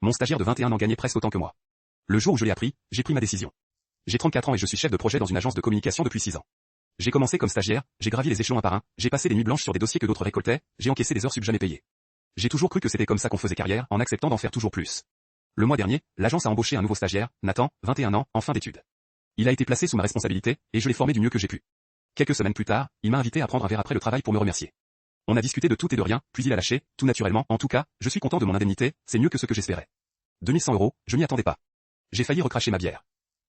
Mon stagiaire de 21 ans gagnait presque autant que moi. Le jour où je l'ai appris, j'ai pris ma décision. J'ai 34 ans et je suis chef de projet dans une agence de communication depuis 6 ans. J'ai commencé comme stagiaire, j'ai gravi les échelons un par un, j'ai passé des nuits blanches sur des dossiers que d'autres récoltaient, j'ai encaissé des heures sub jamais payées. J'ai toujours cru que c'était comme ça qu'on faisait carrière, en acceptant d'en faire toujours plus. Le mois dernier, l'agence a embauché un nouveau stagiaire, Nathan, 21 ans, en fin d'études. Il a été placé sous ma responsabilité, et je l'ai formé du mieux que j'ai pu. Quelques semaines plus tard, il m'a invité à prendre un verre après le travail pour me remercier. On a discuté de tout et de rien, puis il a lâché, tout naturellement, en tout cas, je suis content de mon indemnité, c'est mieux que ce que j'espérais. 2100 €, je m'y attendais pas. J'ai failli recracher ma bière.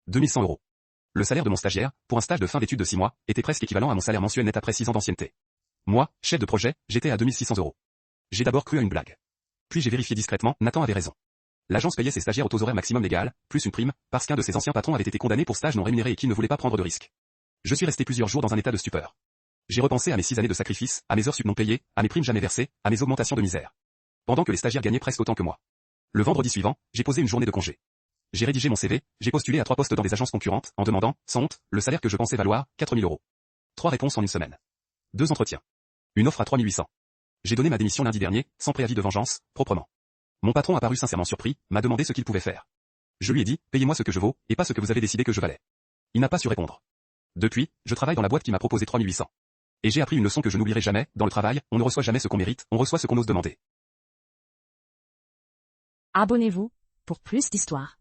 2100 €. Le salaire de mon stagiaire, pour un stage de fin d'études de 6 mois, était presque équivalent à mon salaire mensuel net après 6 ans d'ancienneté. Moi, chef de projet, j'étais à 2600 €. J'ai d'abord cru à une blague. Puis j'ai vérifié discrètement, Nathan avait raison. L'agence payait ses stagiaires au taux horaire maximum légal, plus une prime, parce qu'un de ses anciens patrons avait été condamné pour stage non rémunéré et qu'il ne voulait pas prendre de risques. Je suis resté plusieurs jours dans un état de stupeur. J'ai repensé à mes 6 années de sacrifice, à mes heures sup non payées, à mes primes jamais versées, à mes augmentations de misère. Pendant que les stagiaires gagnaient presque autant que moi. Le vendredi suivant, j'ai posé une journée de congé. J'ai rédigé mon CV, j'ai postulé à 3 postes dans des agences concurrentes, en demandant, sans honte, le salaire que je pensais valoir, 4000 €. 3 réponses en une semaine. 2 entretiens. Une offre à 3800. J'ai donné ma démission lundi dernier, sans préavis de vengeance, proprement. Mon patron a paru sincèrement surpris, m'a demandé ce qu'il pouvait faire. Je lui ai dit, payez-moi ce que je vaux, et pas ce que vous avez décidé que je valais. Il n'a pas su répondre. Depuis, je travaille dans la boîte qui m'a proposé 3800. Et j'ai appris une leçon que je n'oublierai jamais, dans le travail, on ne reçoit jamais ce qu'on mérite, on reçoit ce qu'on ose demander. Abonnez-vous, pour plus d'histoires.